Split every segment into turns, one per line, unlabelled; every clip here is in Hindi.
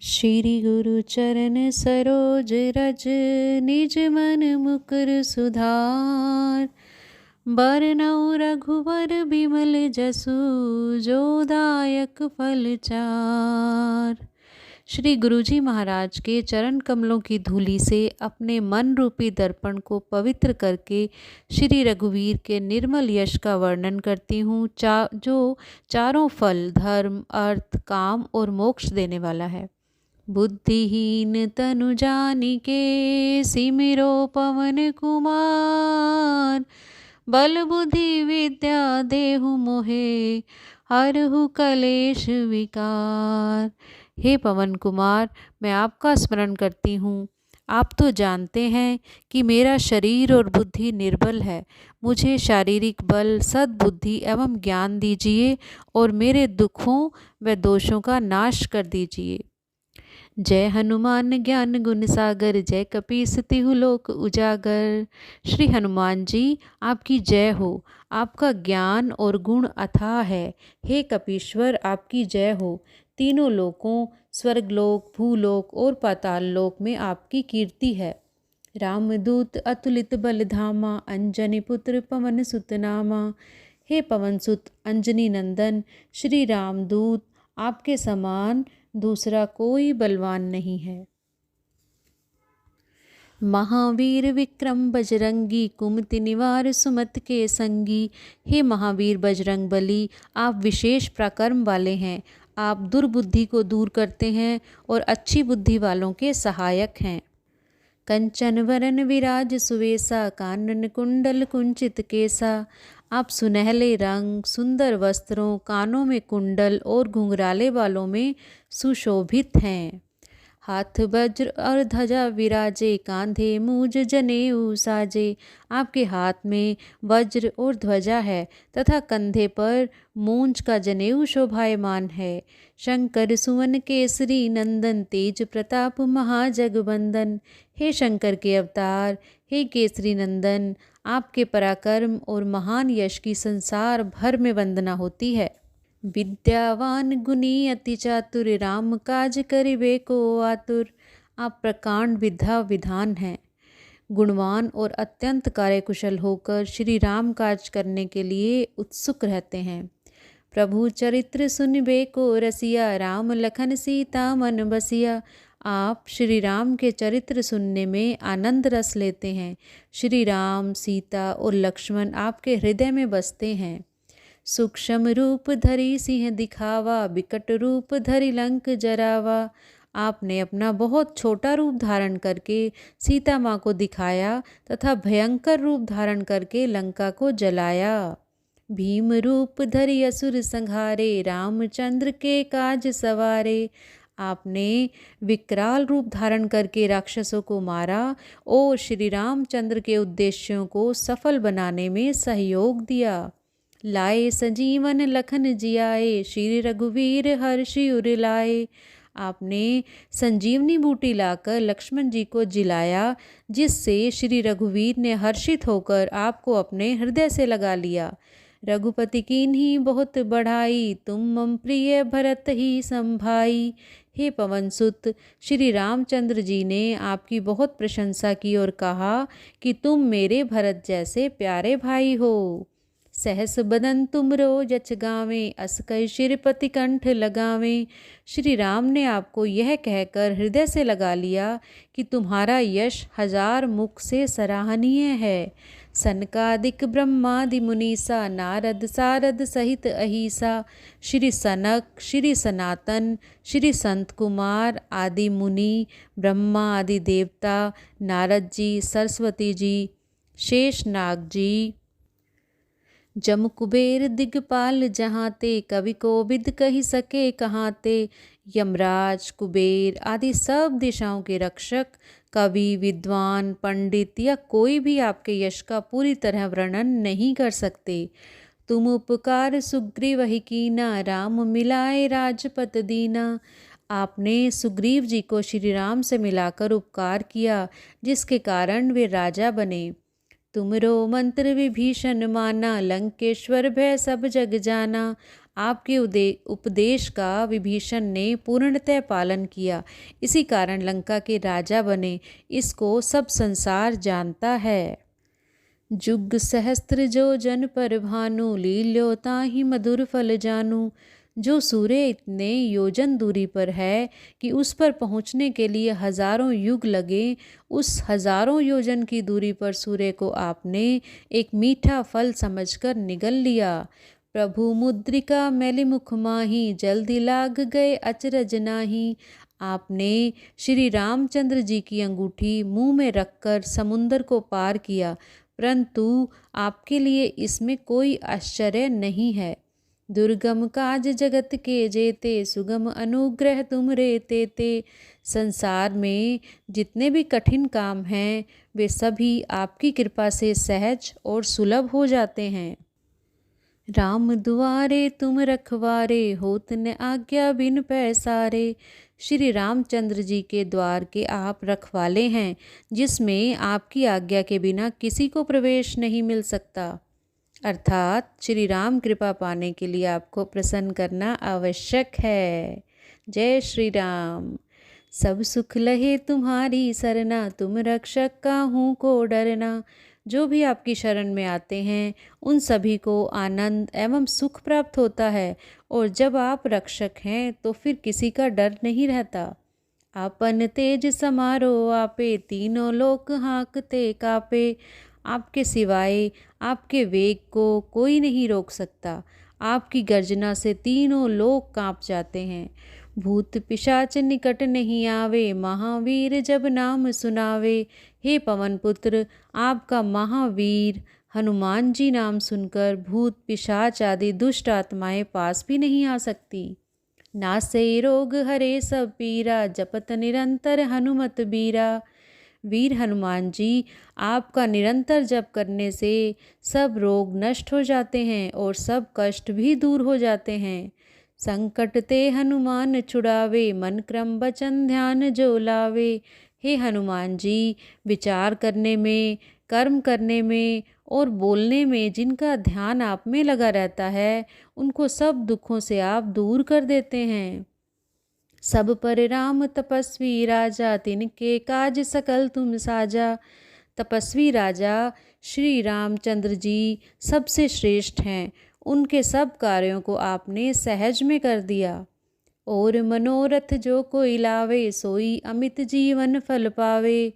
श्री गुरु चरण सरोज रज, निज मन मुकुर सुधार। बरनउँ रघुवर बिमल जसु, जो दायक फल चार। श्री गुरुजी महाराज के चरण कमलों की धूलि से अपने मन रूपी दर्पण को पवित्र करके श्री रघुवीर के निर्मल यश का वर्णन करती हूँ, जो चारों फल धर्म अर्थ काम और मोक्ष देने वाला है। बुद्धिहीन तनु जानिके, सिमिरो पवन कुमार। बल बुद्धि विद्या देहु मोहे, हरहु कलेश विकार। हे पवन कुमार, मैं आपका स्मरण करती हूँ। आप तो जानते हैं कि मेरा शरीर और बुद्धि निर्बल है। मुझे शारीरिक बल, सद्बुद्धि एवं ज्ञान दीजिए और मेरे दुखों व दोषों का नाश कर दीजिए। जय हनुमान ज्ञान गुण सागर, जय कपीस तिहु लोक उजागर। श्री हनुमान जी, आपकी जय हो। आपका ज्ञान और गुण अथाह है। हे कपीश्वर, आपकी जय हो। तीनों लोकों स्वर्गलोक, भूलोक और पाताल लोक में आपकी कीर्ति है। रामदूत अतुलित बल धामा, अंजनी पुत्र पवन सुत नामा। हे पवन सुत अंजनी नंदन श्री रामदूत, आपके समान दूसरा कोई बलवान नहीं है। महावीर विक्रम बजरंगी, कुमति निवार सुमत के संगी। हे महावीर बजरंग बली, आप विशेष पराक्रम वाले हैं। आप दुर्बुद्धि को दूर करते हैं और अच्छी बुद्धि वालों के सहायक हैं। कंचन वरन विराज सुवेसा, कानन कुंडल कुंचित केसा। आप सुनहले रंग, सुंदर वस्त्रों, कानों में कुंडल और घुंघराले बालों में सुशोभित हैं। हाथ वज्र और ध्वजा विराजे, कांधे मूज जनेऊ साजे। आपके हाथ में वज्र और ध्वजा है तथा कंधे पर मूंज का जनेऊ शोभायमान है। शंकर सुवन केसरी नंदन, तेज प्रताप महाजगबंदन। हे शंकर के अवतार, हे केसरी नंदन, आपके पराक्रम और महान यश की संसार भर में वंदना होती है। विद्यावान गुणी अति चातुर, राम काज करिबे को आतुर। आप प्रकांड विद्या विधान हैं। गुणवान और अत्यंत कार्यकुशल होकर श्री राम काज करने के लिए उत्सुक रहते हैं। प्रभु चरित्र सुनबे को रसिया, राम लखन सीता मन बसिया। आप श्री राम के चरित्र सुनने में आनंद रस लेते हैं। श्री राम, सीता और लक्ष्मण आपके हृदय में बसते हैं। सूक्ष्म रूप धरि सिंह दिखावा, बिकट रूप धरि लंक जरावा। आपने अपना बहुत छोटा रूप धारण करके सीता माँ को दिखाया तथा भयंकर रूप धारण करके लंका को जलाया। भीम रूप धरि असुर संहारे, रामचंद्र के काज सवारे। आपने विकराल रूप धारण करके राक्षसों को मारा और श्री रामचंद्र के उद्देश्यों को सफल बनाने में सहयोग दिया। लाए संजीवन लखन जियाए, श्री रघुवीर हर्षि उर लाए। आपने संजीवनी बूटी लाकर लक्ष्मण जी को जिलाया, जिससे श्री रघुवीर ने हर्षित होकर आपको अपने हृदय से लगा लिया। रघुपति कीन्ही बहुत बढ़ाई, तुम मम प्रिय भरत ही संभाई। हे पवन सुत, श्री रामचंद्र जी ने आपकी बहुत प्रशंसा की और कहा कि तुम मेरे भरत जैसे प्यारे भाई हो। सहस बदन तुमरो जच गावे, अस कहि शिरपति कंठ लगावे। श्री राम ने आपको यह कहकर हृदय से लगा लिया कि तुम्हारा यश हजार मुख से सराहनीय है। सनकादिक ब्रह्मादि मुनीसा, नारद सारद सहित अहिसा। श्री सनक, श्री सनातन, श्री संत कुमार आदि मुनि, ब्रह्मा आदि देवता, नारद जी, सरस्वती जी, शेषनाग जी, जम कुबेर दिगपाल जहाँते, कवि कोविद कही सके कहाँते। यमराज, कुबेर आदि सब दिशाओं के रक्षक, कवि, विद्वान, पंडित या कोई भी आपके यश का पूरी तरह वर्णन नहीं कर सकते। तुम उपकार सुग्रीव ही कीना, राम मिलाए राजपत दीना। आपने सुग्रीव जी को श्री राम से मिलाकर उपकार किया, जिसके कारण वे राजा बने। तुमरो मंत्र विभीषण माना, लंकेश्वर भय सब जग जाना। आपके उपदेश का विभीषण ने पूर्णतः पालन किया, इसी कारण लंका के राजा बने। इसको सब संसार जानता है। जुग सहस्त्र जो जन पर भानु, लील्यो ताहि मधुर फल जानू। जो सूर्य इतने योजन दूरी पर है कि उस पर पहुँचने के लिए हजारों युग लगे, उस हजारों योजन की दूरी पर सूर्य को आपने एक मीठा फल समझकर निगल लिया। प्रभु मुद्रिका मैली मुख माही, जल्दी लाग गए अचरज नाही। आपने श्री रामचंद्र जी की अंगूठी मुंह में रखकर समुंदर को पार किया, परंतु आपके लिए इसमें कोई आश्चर्य नहीं है। दुर्गम काज जगत के जेते, सुगम अनुग्रह तुम रे तेते। संसार में जितने भी कठिन काम हैं वे सभी आपकी कृपा से सहज और सुलभ हो जाते हैं। राम दुआरे तुम रखवारे, होत न आज्ञा बिन पैसारे। श्री रामचंद्र जी के द्वार के आप रखवाले हैं, जिसमें आपकी आज्ञा के बिना किसी को प्रवेश नहीं मिल सकता। अर्थात श्री राम कृपा पाने के लिए आपको प्रसन्न करना आवश्यक है। जय श्री राम। सब सुख लहे तुम्हारी सरना, तुम रक्षक काहू को डरना। जो भी आपकी शरण में आते हैं उन सभी को आनंद एवं सुख प्राप्त होता है, और जब आप रक्षक हैं तो फिर किसी का डर नहीं रहता। आपन तेज समारो आपे, तीनों लोक हाँकते कापे। आपके सिवाय आपके वेग को कोई नहीं रोक सकता। आपकी गर्जना से तीनों लोक कांप जाते हैं। भूत पिशाच निकट नहीं आवे, महावीर जब नाम सुनावे। हे पवन पुत्र, आपका महावीर हनुमान जी नाम सुनकर भूत पिशाच आदि दुष्ट आत्माएं पास भी नहीं आ सकती। नासे रोग हरे सब पीरा, जपत निरंतर हनुमत बीरा। वीर हनुमान जी, आपका निरंतर जप करने से सब रोग नष्ट हो जाते हैं और सब कष्ट भी दूर हो जाते हैं। संकट ते हनुमान छुड़ावे, मन क्रम वचन ध्यान जो लावे। हे हनुमान जी, विचार करने में, कर्म करने में और बोलने में जिनका ध्यान आप में लगा रहता है, उनको सब दुखों से आप दूर कर देते हैं। सब पर राम तपस्वी राजा, तिनके काज सकल तुम साजा। तपस्वी राजा श्री रामचंद्र जी सबसे श्रेष्ठ हैं, उनके सब कार्यों को आपने सहज में कर दिया। और मनोरथ जो कोई लावे, सोई अमित जीवन फल पावे।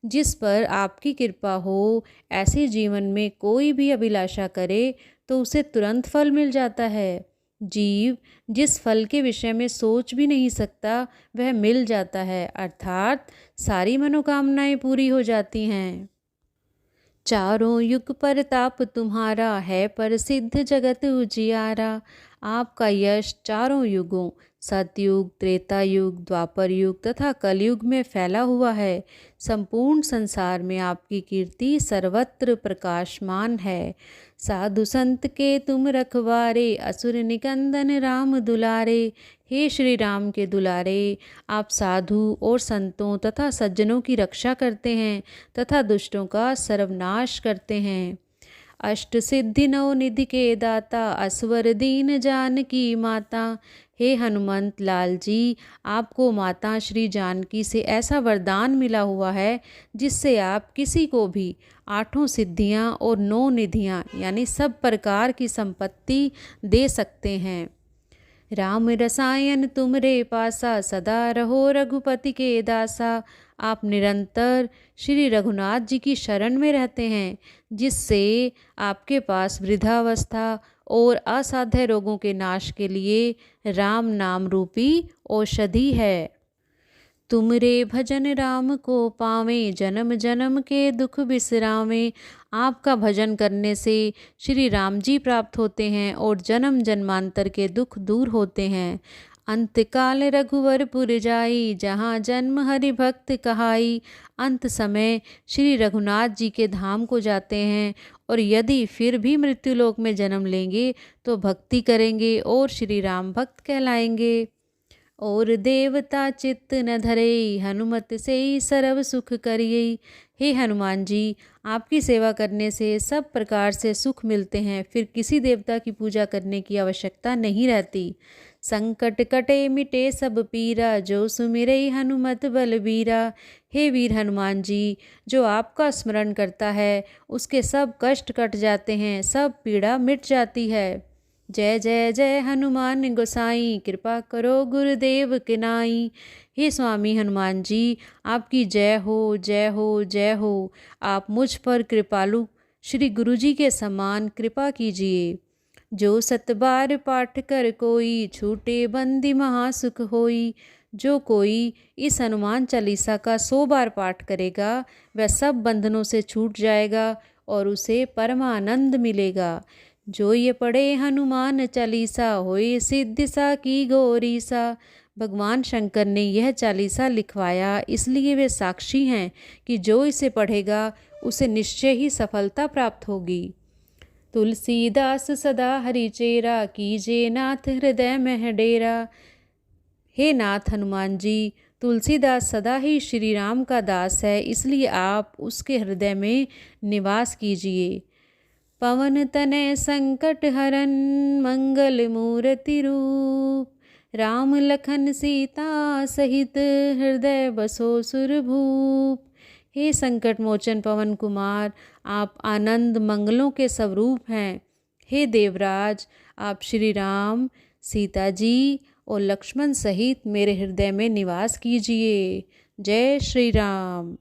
जिस पर आपकी कृपा हो, ऐसे जीवन में कोई भी अभिलाषा करे तो उसे तुरंत फल मिल जाता है। जीव जिस फल के विषय में सोच भी नहीं सकता वह मिल जाता है, अर्थात सारी मनोकामनाएं पूरी हो जाती हैं। चारों युग परताप तुम्हारा, है प्रसिद्ध जगत उजियारा। आपका यश चारों युगों सतयुग, त्रेता युग, द्वापर युग तथा कलयुग में फैला हुआ है। संपूर्ण संसार में आपकी कीर्ति सर्वत्र प्रकाशमान है। साधु संत के तुम रखवारे, असुर निकंदन राम दुलारे। हे श्री राम के दुलारे, आप साधु और संतों तथा सज्जनों की रक्षा करते हैं तथा दुष्टों का सर्वनाश करते हैं। अष्ट सिद्धि नौ निधि के दाता, असवर दीन जानकी माता। हे हनुमंत लाल जी, आपको माता श्री जानकी से ऐसा वरदान मिला हुआ है जिससे आप किसी को भी 8 सिद्धियां और 9 निधियां यानी सब प्रकार की संपत्ति दे सकते हैं। राम रसायन तुमरे पासा, सदा रहो रघुपति के दासा। आप निरंतर श्री रघुनाथ जी की शरण में रहते हैं, जिससे आपके पास वृद्धावस्था और असाध्य रोगों के नाश के लिए राम नाम रूपी औषधि है। तुमरे भजन राम को पावे, जन्म जन्म के दुख बिसरावे। आपका भजन करने से श्री राम जी प्राप्त होते हैं और जन्म जन्मांतर के दुख दूर होते हैं। अंतकाल रघुवरपुर जाई, जहाँ जन्म हरि भक्त कहाई। अंत समय श्री रघुनाथ जी के धाम को जाते हैं, और यदि फिर भी मृत्युलोक में जन्म लेंगे तो भक्ति करेंगे और श्री राम भक्त कहलाएंगे। और देवता चित्त न धरे, हनुमत से ही सर्व सुख करिए। हे हनुमान जी, आपकी सेवा करने से सब प्रकार से सुख मिलते हैं, फिर किसी देवता की पूजा करने की आवश्यकता नहीं रहती। संकट कटे मिटे सब पीरा, जो सुमिरै हनुमत बलबीरा। हे वीर हनुमान जी, जो आपका स्मरण करता है उसके सब कष्ट कट जाते हैं, सब पीड़ा मिट जाती है। जय जय जय हनुमान गोसाई, कृपा करो गुरुदेव के नाई। हे स्वामी हनुमान जी, आपकी जय हो जय हो जय हो। आप मुझ पर कृपालु श्री गुरु जी के समान कृपा कीजिए। जो 7 बार पाठ कर कोई, छूटे बंदी महासुख होई। जो कोई इस हनुमान चालीसा का 100 बार पाठ करेगा वह सब बंधनों से छूट जाएगा और उसे परमानंद मिलेगा। जो ये पढ़े हनुमान चालीसा, होए सिद्धि सा की गौरी सा। भगवान शंकर ने यह चालीसा लिखवाया, इसलिए वे साक्षी हैं कि जो इसे पढ़ेगा उसे निश्चय ही सफलता प्राप्त होगी। तुलसीदास सदा हरिचेरा, कीजे नाथ हृदय में डेरा। हे नाथ हनुमान जी, तुलसीदास सदा ही श्री राम का दास है, इसलिए आप उसके हृदय में निवास कीजिए। पवन तनय संकट हरन, मंगल मूर्ति रूप। राम लखन सीता सहित, हृदय बसो सुरभूप। हे संकट मोचन पवन कुमार, आप आनंद मंगलों के स्वरूप हैं। हे देवराज, आप श्री राम, सीता जी और लक्ष्मण सहित मेरे हृदय में निवास कीजिए। जय श्री राम।